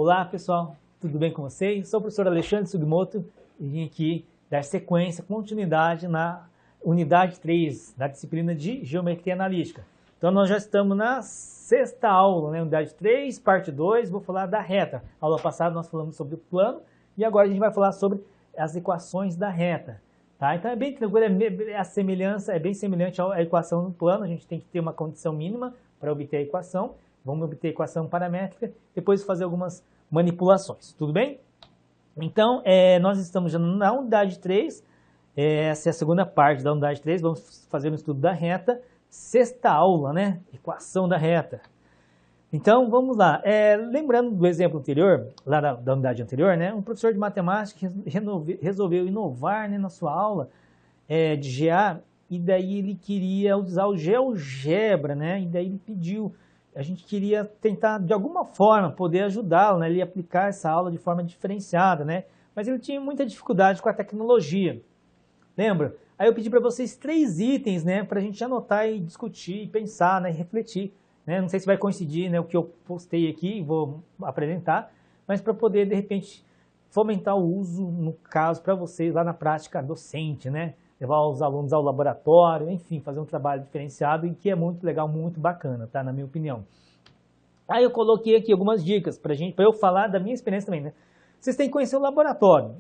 Olá pessoal, tudo bem com vocês? Sou o professor Alexandre Sugimoto e vim aqui dar sequência, continuidade na unidade 3 da disciplina de Geometria Analítica. Então nós já estamos na sexta aula, né? Unidade 3, parte 2, vou falar da reta. A aula passada nós falamos sobre o plano e agora a gente vai falar sobre as equações da reta. Tá? Então é bem tranquilo, a semelhança é bem semelhante à equação no plano, a gente tem que ter uma condição mínima para obter a equação. Vamos obter a equação paramétrica, depois fazer algumas manipulações, tudo bem? Então, nós estamos já na unidade 3, essa é a segunda parte da unidade 3, vamos fazer um estudo da reta, sexta aula, né? Equação da reta. Então, vamos lá. Lembrando do exemplo anterior, lá da unidade anterior, né? Um professor de matemática resolveu inovar, né, na sua aula de GA, e daí ele queria usar o GeoGebra, né? E daí ele pediu... A gente queria tentar, de alguma forma, poder ajudá-lo, né? Ele aplicar essa aula de forma diferenciada, né? Mas ele tinha muita dificuldade com a tecnologia. Lembra? Aí eu pedi para vocês 3 itens, né? Para a gente anotar e discutir, pensar, né? E refletir. Né? Não sei se vai coincidir, né, o que eu postei aqui, vou apresentar, mas para poder, de repente, fomentar o uso, no caso, para vocês lá na prática docente, né? Levar os alunos ao laboratório, enfim, fazer um trabalho diferenciado e que é muito legal, muito bacana, tá? Na minha opinião. Aí eu coloquei aqui algumas dicas para eu falar da minha experiência também, né? Vocês têm que conhecer o laboratório.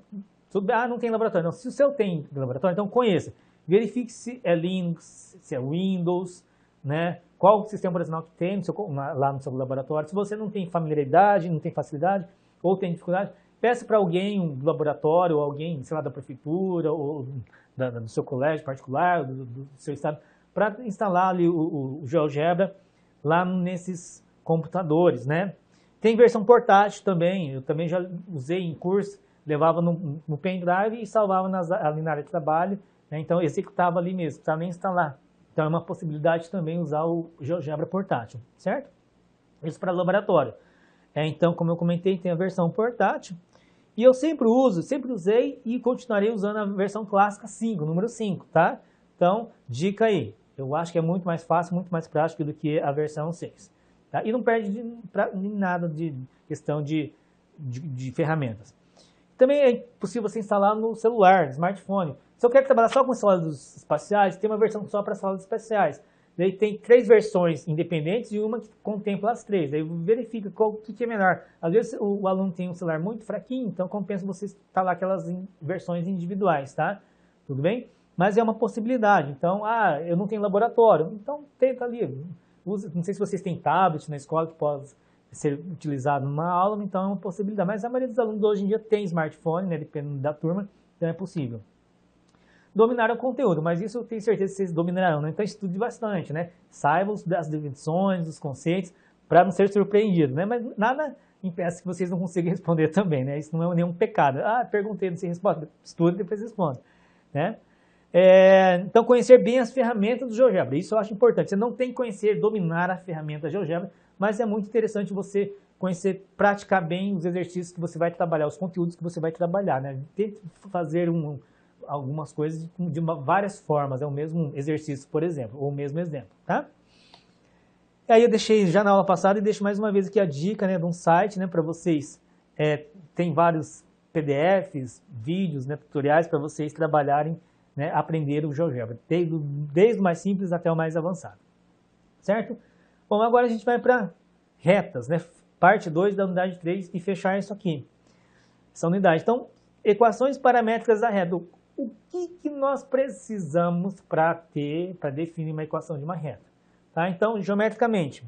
Não tem laboratório. Não, se o seu tem laboratório, então conheça. Verifique se é Linux, se é Windows, né? Qual o sistema operacional que tem lá no seu laboratório. Se você não tem familiaridade, não tem facilidade ou tem dificuldade, peça para alguém do laboratório, ou alguém, sei lá, da prefeitura, ou do seu colégio particular, do seu estado, para instalar ali o GeoGebra lá nesses computadores, né? Tem versão portátil também, eu também já usei em curso, levava no pendrive e salvava ali na área de trabalho, né? Então executava ali mesmo, não precisava nem instalar. Então é uma possibilidade também usar o GeoGebra portátil, certo? Isso para laboratório. Então, como eu comentei, tem a versão portátil. E eu sempre usei e continuarei usando a versão clássica 5, número 5, tá? Então, dica aí. Eu acho que é muito mais fácil, muito mais prático do que a versão 6. Tá? E não perde nada de questão de ferramentas. Também é possível você instalar no celular, no smartphone. Se eu quero trabalhar só com salas espaciais, tem uma versão só para salas espaciais. Daí tem 3 versões independentes e uma que contempla as 3. Daí verifica o que é melhor. Às vezes o aluno tem um celular muito fraquinho, então compensa você instalar aquelas versões individuais, tá? Tudo bem? Mas é uma possibilidade. Então, eu não tenho laboratório. Então, tenta ali. Não sei se vocês têm tablet na escola que pode ser utilizado numa aula, então é uma possibilidade. Mas a maioria dos alunos hoje em dia tem smartphone, né? Dependendo da turma, então é possível. Dominar o conteúdo, mas isso eu tenho certeza que vocês dominarão, né? Então estude bastante, né? Saibam das definições, dos conceitos, para não ser surpreendido, né? Mas nada impeça que vocês não consigam responder também, né? Isso não é nenhum pecado. Perguntei, não sei responder. Estude e depois responde, né? Então, conhecer bem as ferramentas do GeoGebra, isso eu acho importante. Você não tem que conhecer, dominar a ferramenta GeoGebra, mas é muito interessante você conhecer, praticar bem os exercícios que você vai trabalhar, os conteúdos que você vai trabalhar, né? Tente fazer algumas coisas de várias formas, é o mesmo exercício, por exemplo, ou o mesmo exemplo, tá? E aí eu deixei já na aula passada e deixo mais uma vez aqui a dica, né, de um site, né, para vocês. Tem vários PDFs, vídeos, né, tutoriais para vocês trabalharem, né, aprender o GeoGebra, desde o mais simples até o mais avançado, certo? Bom, agora a gente vai para retas, né, parte 2 da unidade 3 e fechar isso aqui, essa unidade. Então, equações paramétricas da reta. O que nós precisamos para definir uma equação de uma reta? Tá? Então, geometricamente,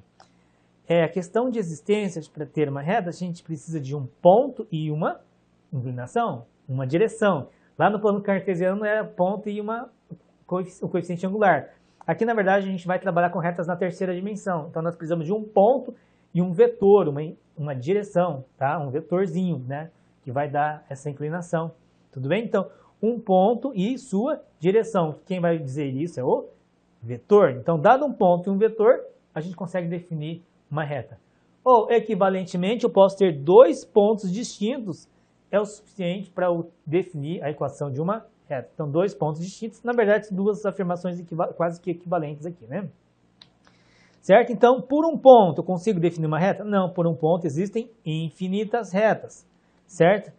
a questão de existência para ter uma reta, a gente precisa de um ponto e uma inclinação, uma direção. Lá no plano cartesiano é ponto e o coeficiente angular. Aqui, na verdade, a gente vai trabalhar com retas na terceira dimensão. Então, nós precisamos de um ponto e um vetor, uma direção, tá? Um vetorzinho, né? Que vai dar essa inclinação. Tudo bem? Então, um ponto e sua direção. Quem vai dizer isso é o vetor. Então, dado um ponto e um vetor, a gente consegue definir uma reta. Ou, equivalentemente, eu posso ter 2 pontos distintos, é o suficiente para eu definir a equação de uma reta. Então, 2 pontos distintos, na verdade, 2 afirmações quase que equivalentes aqui, né? Certo? Então, por um ponto, eu consigo definir uma reta? Não, por um ponto existem infinitas retas. Certo?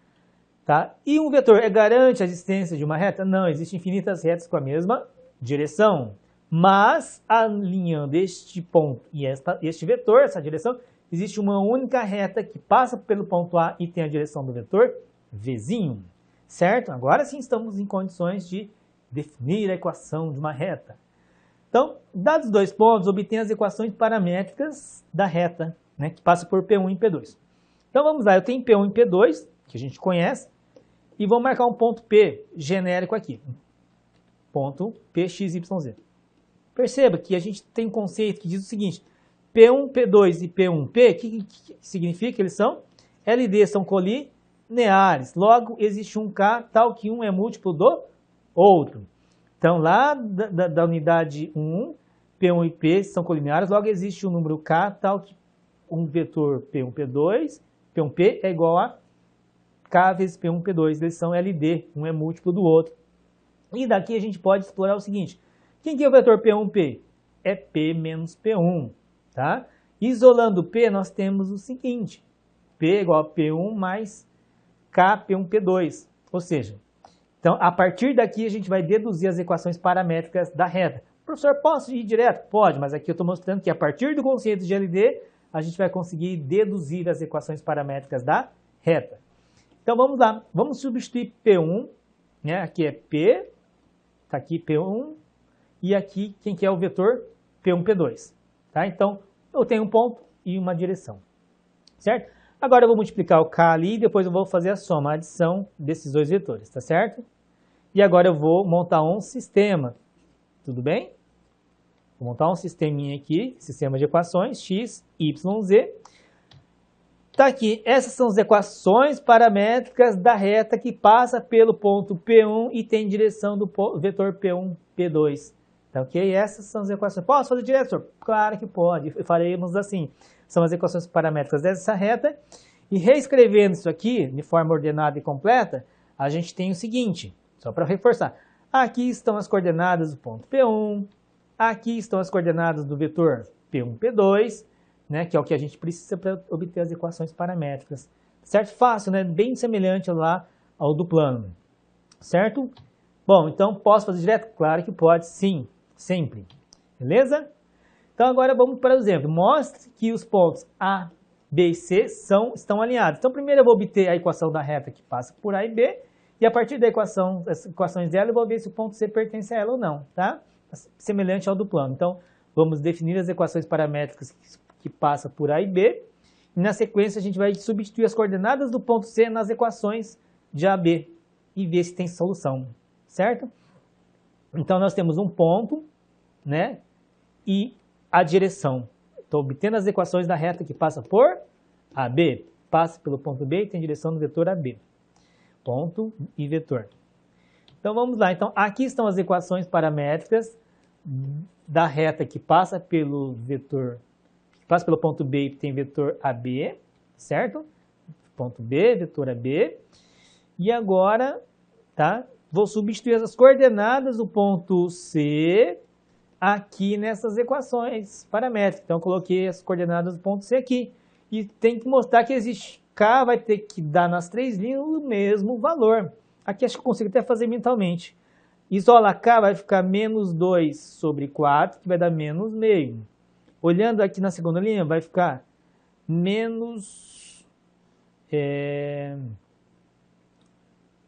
Tá? E um vetor garante a existência de uma reta? Não, existem infinitas retas com a mesma direção. Mas, alinhando este ponto e este vetor, essa direção, existe uma única reta que passa pelo ponto A e tem a direção do vetor Vzinho. Certo? Agora sim estamos em condições de definir a equação de uma reta. Então, dados os dois pontos, obtém as equações paramétricas da reta, né, que passa por P1 e P2. Então vamos lá, eu tenho P1 e P2, que a gente conhece, e vou marcar um ponto P genérico aqui. Ponto PXYZ. Perceba que a gente tem um conceito que diz o seguinte, P1, P2 e P1P, o que significa? Eles são LD, são colineares. Logo, existe um K tal que um é múltiplo do outro. Então, lá da unidade 1, P1 e P são colineares, logo existe um número K tal que um vetor P1, P2, P1P é igual a K vezes P1, P2. Eles são LD, um é múltiplo do outro. E daqui a gente pode explorar o seguinte, quem que é o vetor P1P? É P menos P1, tá? Isolando P, nós temos o seguinte, P é igual a P1 mais K P1, P2, ou seja, então, a partir daqui, a gente vai deduzir as equações paramétricas da reta. Professor, posso ir direto? Pode, mas aqui eu estou mostrando que a partir do conceito de LD, a gente vai conseguir deduzir as equações paramétricas da reta. Então, vamos lá. Vamos substituir P1, né? Aqui é P, está aqui P1, e aqui quem que é o vetor? P1, P2. Tá? Então, eu tenho um ponto e uma direção. Certo? Agora eu vou multiplicar o K ali e depois eu vou fazer a soma, a adição desses dois vetores, tá certo? E agora eu vou montar um sistema, tudo bem? Vou montar um sisteminha aqui, sistema de equações, x, y, z. Tá aqui, essas são as equações paramétricas da reta que passa pelo ponto P1 e tem direção do vetor P1, P2. Tá ok? Essas são as equações. Posso fazer direto, professor? Claro que pode. Faremos assim. São as equações paramétricas dessa reta. E reescrevendo isso aqui, de forma ordenada e completa, a gente tem o seguinte, só para reforçar. Aqui estão as coordenadas do ponto P1, aqui estão as coordenadas do vetor P1, P2, né, que é o que a gente precisa para obter as equações paramétricas. Certo? Fácil, né? Bem semelhante lá ao do plano. Certo? Bom, então posso fazer direto? Claro que pode, sim, sempre. Beleza? Então agora vamos para o exemplo. Mostre que os pontos A, B e C estão alinhados. Então primeiro eu vou obter a equação da reta que passa por A e B, e a partir das equações dela eu vou ver se o ponto C pertence a ela ou não, tá? Semelhante ao do plano. Então vamos definir as equações paramétricas que passam por A e B, e na sequência a gente vai substituir as coordenadas do ponto C nas equações de AB e ver se tem solução, certo? Então nós temos um ponto, né, e a direção. Estou obtendo as equações da reta que passa por AB. Passa pelo ponto B e tem direção no vetor AB. Ponto e vetor. Então vamos lá. Então aqui estão as equações paramétricas da reta que passa pelo vetor, que passa pelo ponto B e tem vetor AB, certo? Ponto B, vetor AB. E agora, tá? Vou substituir as coordenadas do ponto C aqui nessas equações paramétricas. Então, eu coloquei as coordenadas do ponto C aqui. E tem que mostrar que existe K, vai ter que dar nas três linhas o mesmo valor. Aqui acho que eu consigo até fazer mentalmente. Isola K vai ficar menos 2 sobre 4, que vai dar menos meio. Olhando aqui na segunda linha, vai ficar menos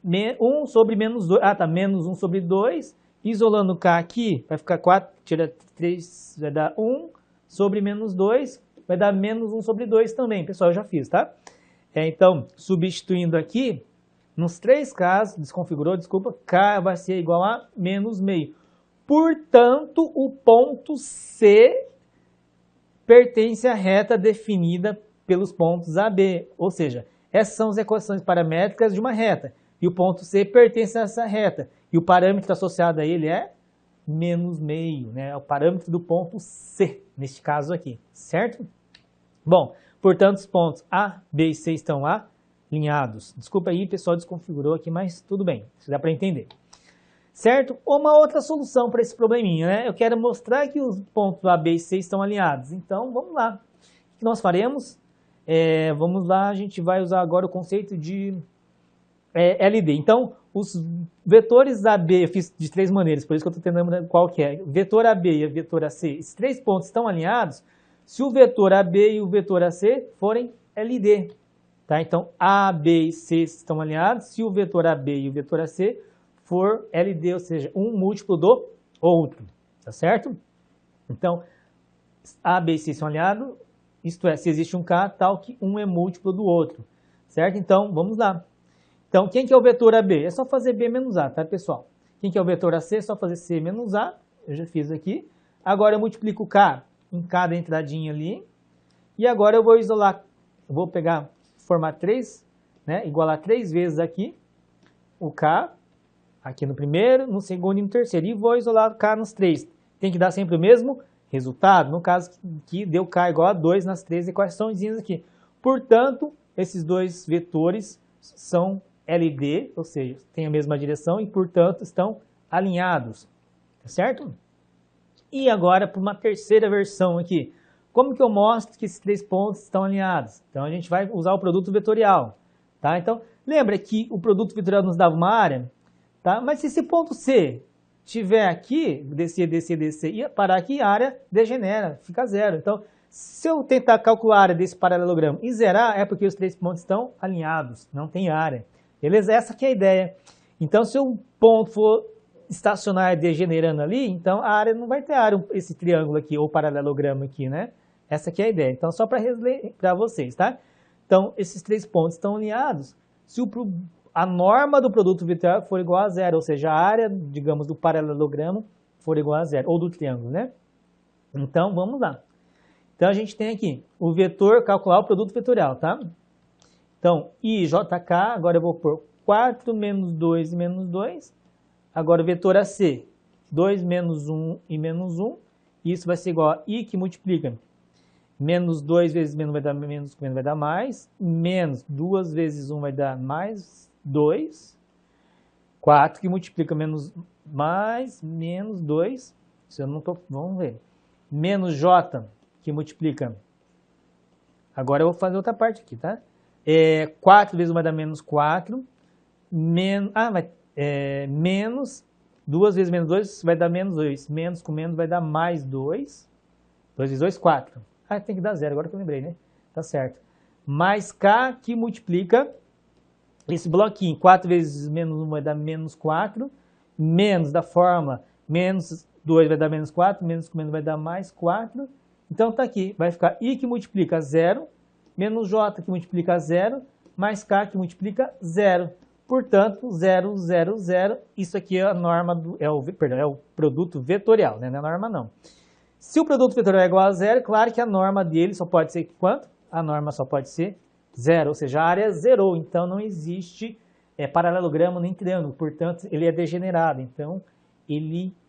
1 sobre menos 2. Ah, tá, menos 1 sobre 2. Isolando K aqui, vai ficar 4, tira 3, vai dar 1 sobre menos 2, vai dar menos 1 sobre 2 também. Pessoal, eu já fiz, tá? Então, substituindo aqui, nos três casos, desconfigurou, desculpa, K vai ser igual a menos meio. Portanto, o ponto C pertence à reta definida pelos pontos AB. Ou seja, essas são as equações paramétricas de uma reta. E o ponto C pertence a essa reta. E o parâmetro associado a ele é menos meio, né? É o parâmetro do ponto C, neste caso aqui, certo? Bom, portanto, os pontos A, B e C estão alinhados. Desculpa aí, pessoal, desconfigurou aqui, mas tudo bem, isso dá para entender. certo? Ou uma outra solução para esse probleminha, né? Eu quero mostrar que os pontos A, B e C estão alinhados. Então, vamos lá. O que nós faremos? Vamos lá, a gente vai usar agora o conceito de LD. Então, os vetores AB, eu fiz de 3 maneiras, por isso que eu estou tentando qual que é. Vetor AB e a vetor AC, esses 3 pontos estão alinhados se o vetor AB e o vetor AC forem LD. Tá? Então, A, B e C estão alinhados se o vetor AB e o vetor AC for LD, ou seja, um múltiplo do outro. Tá certo? Então, A, B e C são alinhados, isto é, se existe um K, tal que um é múltiplo do outro. Certo? Então, vamos lá. Então, quem que é o vetor AB? É só fazer B menos A, tá, pessoal? Quem que é o vetor AC? É só fazer C menos A. Eu já fiz aqui. Agora eu multiplico K em cada entradinha ali. E agora eu vou isolar, eu vou pegar, formar 3, né? Igualar 3 vezes aqui o K, aqui no primeiro, no segundo e no terceiro. E vou isolar o K nos 3. Tem que dar sempre o mesmo resultado. No caso que deu K igual a 2 nas 3 equações aqui. Portanto, esses dois vetores são LD, ou seja, têm a mesma direção e, portanto, estão alinhados, tá certo? E agora, para uma terceira versão aqui, como que eu mostro que esses 3 pontos estão alinhados? Então, a gente vai usar o produto vetorial, tá? Então, lembra que o produto vetorial nos dava uma área, tá? Mas se esse ponto C estiver aqui, descer, e parar aqui, a área degenera, fica zero. Então, se eu tentar calcular a área desse paralelogramo e zerar, é porque os 3 pontos estão alinhados, não tem área. Beleza? Essa que é a ideia. Então, se o ponto for estacionar degenerando ali, então a área não vai ter área, esse triângulo aqui, ou paralelogramo aqui, né? Essa que é a ideia. Então, só para vocês, tá? Então, esses 3 pontos estão alinhados se a norma do produto vetorial for igual a zero, ou seja, a área, digamos, do paralelogramo for igual a zero, ou do triângulo, né? Então, vamos lá. Então, a gente tem aqui o vetor, calcular o produto vetorial, tá? Então, IJK, agora eu vou pôr 4 menos 2 e menos 2. Agora o vetor AC, 2 menos 1 e menos 1. Isso vai ser igual a I que multiplica. Menos 2 vezes menos vai dar menos, menos vai dar mais. Menos 2 vezes 1 vai dar mais 2. 4 que multiplica menos mais, menos 2. Isso eu não estou, vamos ver. Menos J que multiplica. Agora eu vou fazer outra parte aqui, tá? 4 vezes 1 vai dar menos 4, menos 2 vezes menos 2 vai dar menos 2, menos com menos vai dar mais 2, 2 vezes 2, 4. Tem que dar zero, agora que eu lembrei, né? Tá certo. Mais K que multiplica esse bloquinho, 4 vezes menos 1 vai dar menos 4, menos da fórmula, menos 2 vai dar menos 4, menos com menos vai dar mais 4. Então tá aqui, vai ficar I que multiplica 0, menos J que multiplica 0, mais K que multiplica 0. Portanto, 0, 0, 0. Isso aqui é a norma, é o produto vetorial, né? Não é a norma não. Se o produto vetorial é igual a 0, claro que a norma dele só pode ser quanto? A norma só pode ser 0, ou seja, a área zerou. Então, não existe paralelogramo nem triângulo. Portanto, ele é degenerado. Então,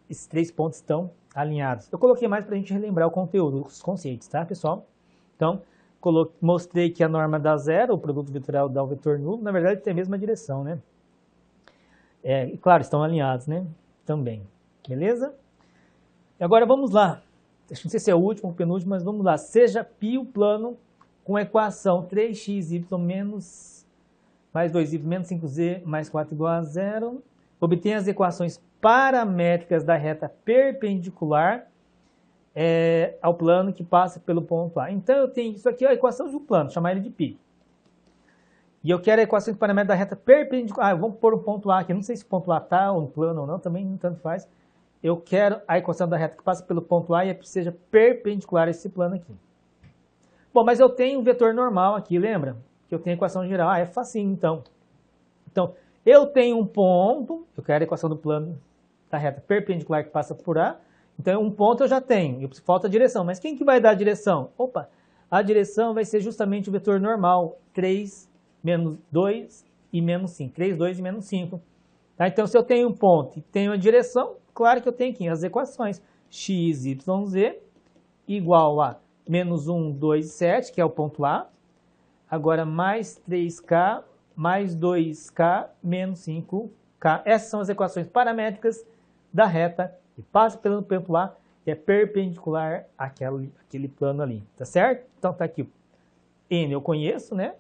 esses 3 pontos estão alinhados. Eu coloquei mais para a gente relembrar o conteúdo, os conceitos, tá, pessoal? Então, mostrei que a norma dá zero, o produto vetorial dá o vetor nulo, na verdade tem a mesma direção, né? E claro, estão alinhados, né? Também, beleza? E agora vamos lá, não sei se é o último ou o penúltimo, mas vamos lá. Seja π o plano com a equação 3xy menos mais 2y menos 5z mais 4 igual a zero, obtenha as equações paramétricas da reta perpendicular ao plano que passa pelo ponto A. Então, eu tenho isso aqui, a equação de um plano, chamar ele de π. E eu quero a equação de parâmetro da reta perpendicular. Vamos pôr o ponto A aqui. Não sei se o ponto A está no plano ou não, também tanto faz. Eu quero a equação da reta que passa pelo ponto A e seja perpendicular a esse plano aqui. Bom, mas eu tenho um vetor normal aqui, lembra? Que eu tenho a equação geral. É facinho, então. Então, eu tenho um ponto, eu quero a equação do plano da reta perpendicular que passa por A. Então, um ponto eu já tenho, falta a direção. Mas quem que vai dar a direção? Opa, a direção vai ser justamente o vetor normal, 3, menos 2 e menos 5. 3, 2 e menos 5. Tá? Então, se eu tenho um ponto e tenho a direção, claro que eu tenho aqui as equações. X, Y, Z igual a menos 1, 2, 7, que é o ponto A. Agora, mais 3K, mais 2K, menos 5K. K. Essas são as equações paramétricas da reta que passa pelo ponto A, que é perpendicular àquele plano ali, tá certo? Então tá aqui, N eu conheço, né?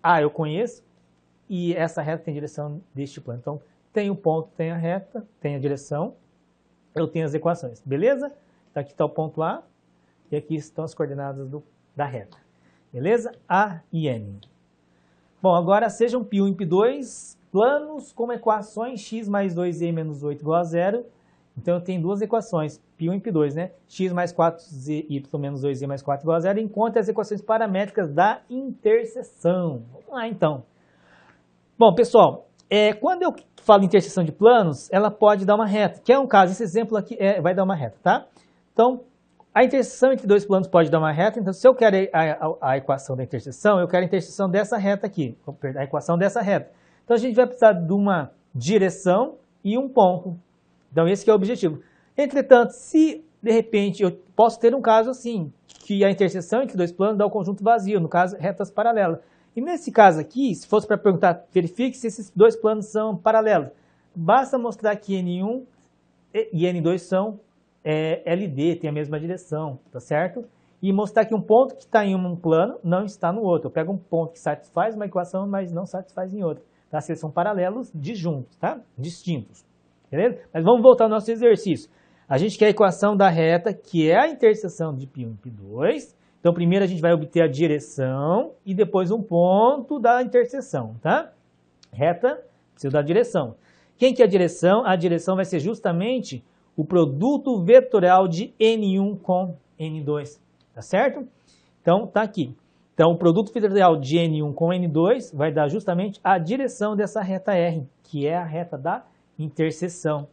A eu conheço, e essa reta tem direção deste plano. Então tem o ponto, tem a reta, tem a direção, eu tenho as equações, beleza? Então aqui está o ponto A, e aqui estão as coordenadas da reta, beleza? A e N. Bom, agora sejam Π1 e Π2 planos com equações x mais 2y menos 8 igual a 0. Então eu tenho duas equações, Π1 e Π2, né? X mais 4y menos 2y mais 4 igual a 0. Encontre as equações paramétricas da interseção. Vamos lá, então. Bom, pessoal, quando eu falo interseção de planos, ela pode dar uma reta, que é um caso, esse exemplo aqui vai dar uma reta, tá? Então, a interseção entre dois planos pode dar uma reta, então se eu quero a equação da interseção, eu quero a interseção dessa reta aqui, a equação dessa reta. Então a gente vai precisar de uma direção e um ponto. Então esse que é o objetivo. Entretanto, se de repente eu posso ter um caso assim, que a interseção entre dois planos dá o conjunto vazio, no caso retas paralelas. E nesse caso aqui, se fosse para perguntar, verifique se esses dois planos são paralelos. Basta mostrar que N1 e N2 são LD, tem a mesma direção, tá certo? E mostrar que um ponto que está em um plano não está no outro. Eu pego um ponto que satisfaz uma equação, mas não satisfaz em outra. Tá? Eles são paralelos disjuntos, tá? Distintos. Beleza? Mas vamos voltar ao nosso exercício. A gente quer a equação da reta, que é a interseção de Π1 e Π2. Então, primeiro a gente vai obter a direção e depois um ponto da interseção, tá? Reta, precisa da direção. Quem que é a direção? A direção vai ser justamente o produto vetorial de N1 com N2, tá certo? Então, tá aqui. Então, o produto vetorial de N1 com N2 vai dar justamente a direção dessa reta R, que é a reta da interseção,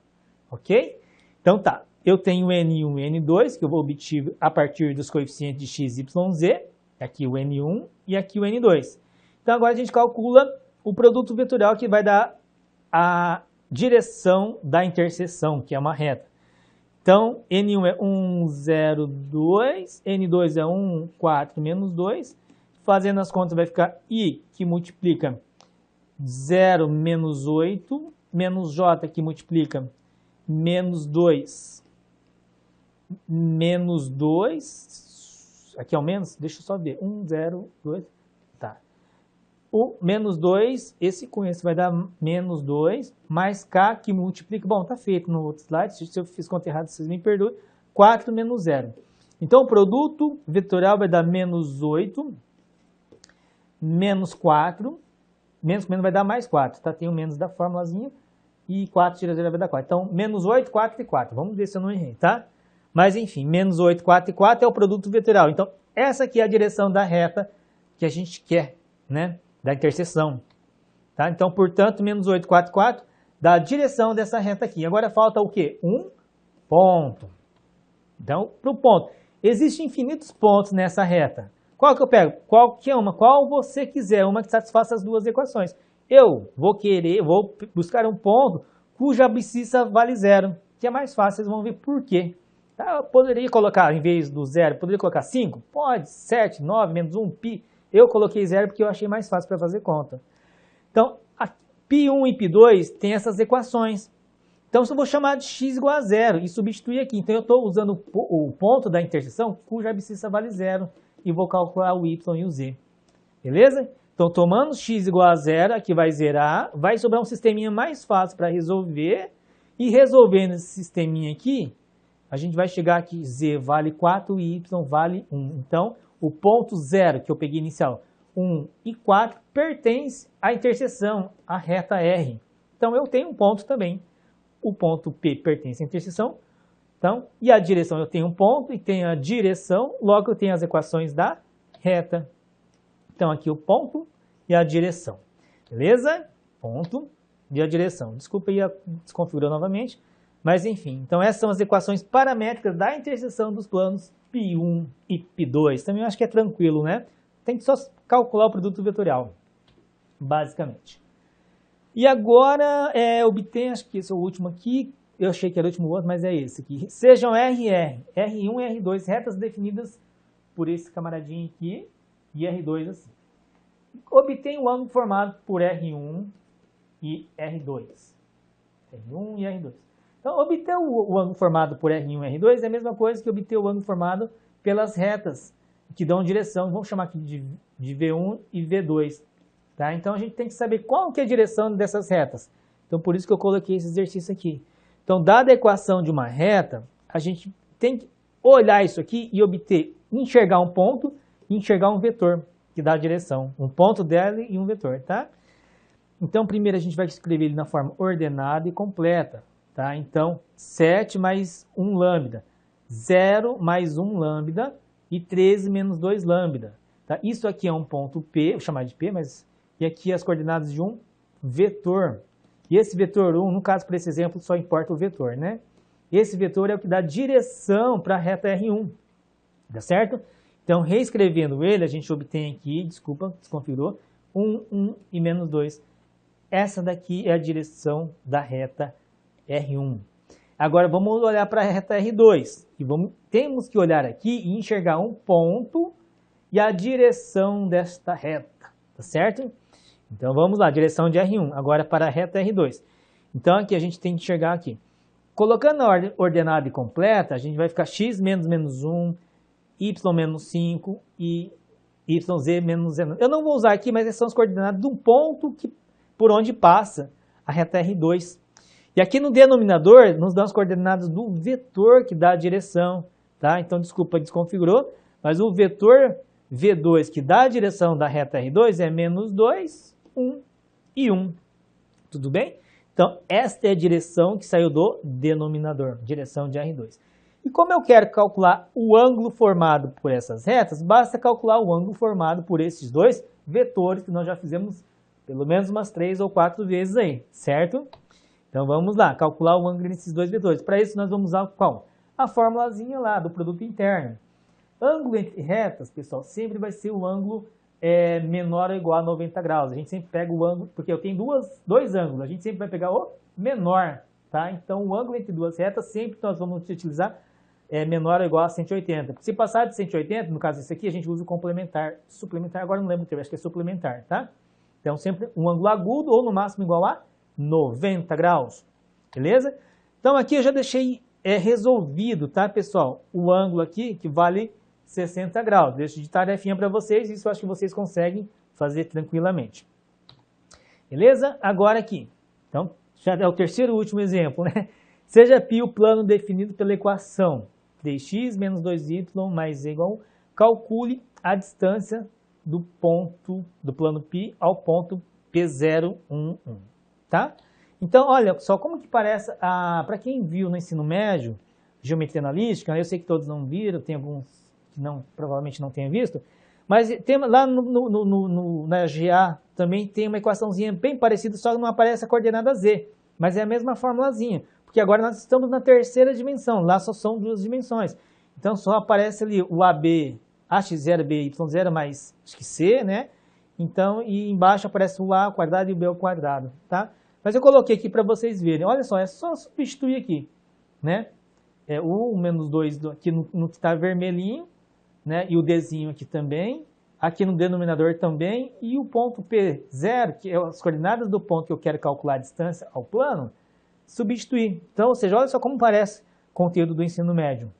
ok? Então tá, eu tenho N1 e N2, que eu vou obter a partir dos coeficientes de x, y, z, aqui o N1 e aqui o N2. Então agora a gente calcula o produto vetorial que vai dar a direção da interseção, que é uma reta. Então, N1 é 1, 0, 2, N2 é 1, 4, menos 2. Fazendo as contas vai ficar I, que multiplica 0, menos 8, menos J, que multiplica menos 2, menos 2, aqui é o menos, deixa eu só ver, 1, 0, 2, tá. O menos 2, esse com esse vai dar menos 2, mais K, que multiplica, bom, tá feito no outro slide, se eu fiz conta errada, vocês me perdoem, 4 menos 0. Então, o produto vetorial vai dar menos 8, menos 4, menos com menos vai dar mais 4, tá? Tem o menos da formulazinha, e 4 tira 0 vai dar 4. Então, menos 8, 4 e 4. Vamos ver se eu não errei, tá? Mas, enfim, menos 8, 4 e 4 é o produto vetorial. Então, essa aqui é a direção da reta que a gente quer, né? Da interseção. Tá? Então, portanto, menos 8, 4 e 4 dá a direção dessa reta aqui. Agora falta o quê? Um ponto. Então, para o ponto. Existem infinitos pontos nessa reta. Qual que eu pego? Qualquer uma. Qual você quiser. Uma que satisfaça as duas equações. Eu vou buscar um ponto cuja abscissa vale 0, que é mais fácil, vocês vão ver por quê. Tá? Eu poderia colocar, em vez do 0, poderia colocar 5? Pode, 7, 9, menos 1, π. Eu coloquei 0 porque eu achei mais fácil para fazer conta. Então, π1 e π2 tem essas equações. Então, eu vou chamar de x igual a 0 e substituir aqui. Então, eu estou usando o ponto da interseção cuja abscissa vale 0 e vou calcular o y e o z. Beleza? Então, tomando x igual a 0, aqui vai zerar, vai sobrar um sisteminha mais fácil para resolver. E resolvendo esse sisteminha aqui, a gente vai chegar aqui, z vale 4 e y vale 1. Então, o ponto 0, que eu peguei inicial, 1 e 4, pertence à interseção, à reta R. Então, eu tenho um ponto também. O ponto P pertence à interseção. Então, e a direção, eu tenho um ponto e tenho a direção, logo eu tenho as equações da reta. Então, aqui o ponto e a direção. Beleza? Ponto e a direção. Desculpa aí, desconfigurou novamente. Mas, enfim. Então, essas são as equações paramétricas da interseção dos planos π1 e π2. Também eu acho que é tranquilo, né? Tem que só calcular o produto vetorial, basicamente. E agora, obtém, acho que esse é o último aqui. Eu achei que era o último outro, mas é esse aqui. Sejam R1 e R2 retas definidas por esse camaradinho aqui. E R2 assim. Obtém o ângulo formado por R1 e R2. R1 e R2. Então, obter o ângulo formado por R1 e R2 é a mesma coisa que obter o ângulo formado pelas retas que dão direção. Vamos chamar aqui de V1 e V2. Tá? Então, a gente tem que saber qual que é a direção dessas retas. Então, por isso que eu coloquei esse exercício aqui. Então, dada a equação de uma reta, a gente tem que olhar isso aqui e enxergar um ponto e enxergar um vetor que dá a direção. Um ponto dela e um vetor, tá? Então, primeiro a gente vai escrever ele na forma ordenada e completa, tá? Então, 7 mais 1 lambda, 0 mais 1 lambda e 13 menos 2 lambda. Tá? Isso aqui é um ponto P, vou chamar de P, mas... E aqui as coordenadas de um vetor. E esse vetor 1, no caso, por esse exemplo, só importa o vetor, né? Esse vetor é o que dá direção para a reta R1, tá certo? Então, reescrevendo ele, a gente obtém aqui, desconfigurou, 1 e menos 2. Essa daqui é a direção da reta R1. Agora, vamos olhar para a reta R2. E temos que olhar aqui e enxergar um ponto e a direção desta reta, tá certo? Então, vamos lá, direção de R1, agora para a reta R2. Então, aqui a gente tem que enxergar aqui. Colocando a ordem ordenada e completa, a gente vai ficar x menos menos 1, y menos 5 e yz menos z. Eu não vou usar aqui, mas essas são as coordenadas de um ponto por onde passa a reta R2. E aqui no denominador, nos dão as coordenadas do vetor que dá a direção, tá? Então, desculpa, desconfigurou, mas o vetor V2 que dá a direção da reta R2 é menos 2, 1 e 1. Tudo bem? Então, esta é a direção que saiu do denominador, direção de R2. E como eu quero calcular o ângulo formado por essas retas, basta calcular o ângulo formado por esses dois vetores que nós já fizemos pelo menos umas 3 ou 4 vezes aí, certo? Então, vamos lá, calcular o ângulo desses dois vetores. Para isso, nós vamos usar qual? A formulazinha lá do produto interno. Ângulo entre retas, pessoal, sempre vai ser o ângulo menor ou igual a 90 graus. A gente sempre pega o ângulo, porque eu tenho dois ângulos, a gente sempre vai pegar o menor, tá? Então, o ângulo entre duas retas, sempre nós vamos utilizar menor ou igual a 180. Se passar de 180, no caso desse aqui, a gente usa o complementar. Suplementar, agora não lembro o termo, acho que é suplementar, tá? Então, sempre um ângulo agudo ou no máximo igual a 90 graus, beleza? Então, aqui eu já deixei resolvido, tá, pessoal? O ângulo aqui que vale 60 graus. Deixo de tarefinha para vocês, isso eu acho que vocês conseguem fazer tranquilamente. Beleza? Agora aqui. Então, já é o terceiro e último exemplo, né? Seja π o plano definido pela equação 3x menos 2y mais z igual a 1. Calcule a distância do ponto do plano π ao ponto P0, 1, 1. Tá? Então, olha só como que parece, para quem viu no ensino médio, geometria analítica, eu sei que todos não viram, tem alguns que provavelmente não tenham visto, mas tem, lá na GA também tem uma equaçãozinha bem parecida, só que não aparece a coordenada z, mas é a mesma formulazinha, porque agora nós estamos na terceira dimensão, lá só são duas dimensões, então só aparece ali o AB, ax0, by0 mais acho que c, né? Então, e embaixo aparece o a ao quadrado e o b ao quadrado, tá? Mas eu coloquei aqui para vocês verem, olha só, é só substituir aqui, né? O menos 2 aqui no que está vermelhinho, né? E o dzinho aqui também, aqui no denominador também, e o ponto P0, que é as coordenadas do ponto que eu quero calcular a distância ao plano, substituir. Então, ou seja, olha só como parece o conteúdo do ensino médio.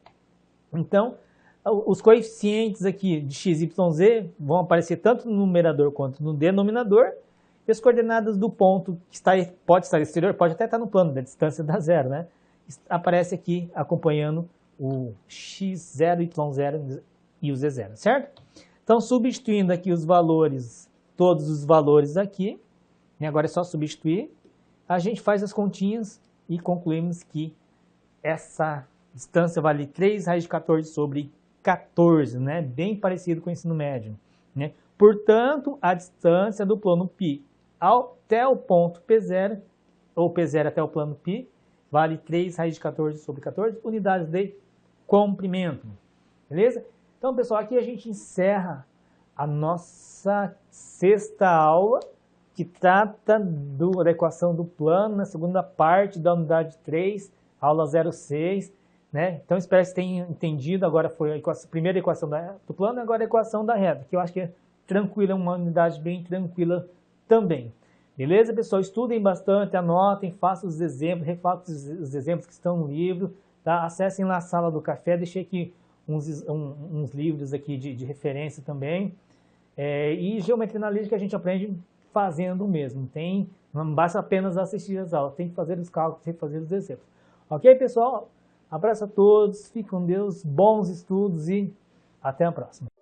Então, os coeficientes aqui de x, y, z vão aparecer tanto no numerador quanto no denominador, e as coordenadas do ponto que pode estar exterior, pode até estar no plano da distância da zero, né? Aparece aqui acompanhando o x0, y0 e o z0, certo? Então, substituindo aqui os valores, todos os valores aqui, e agora é só substituir, a gente faz as continhas e concluímos que essa distância vale 3 raiz de 14 sobre 14, né? Bem parecido com o ensino médio, né? Portanto, a distância do plano π até o ponto P0, ou P0 até o plano π, vale 3 raiz de 14 sobre 14 unidades de comprimento. Beleza? Então, pessoal, aqui a gente encerra a nossa sexta aula, que trata da equação do plano, na segunda parte da unidade 3, aula 06, né? Então, espero que vocês tenham entendido. Agora foi a primeira equação do plano, agora a equação da reta, que eu acho que é tranquila, uma unidade bem tranquila também. Beleza, pessoal? Estudem bastante, anotem, façam os exemplos, refaçam os exemplos que estão no livro, tá? Acessem lá a sala do café, deixei aqui uns livros aqui de referência também. E geometria analítica a gente aprende fazendo mesmo, não basta apenas assistir as aulas, tem que fazer os cálculos e fazer os exemplos. Ok, pessoal? Abraço a todos, fiquem com Deus, bons estudos e até a próxima.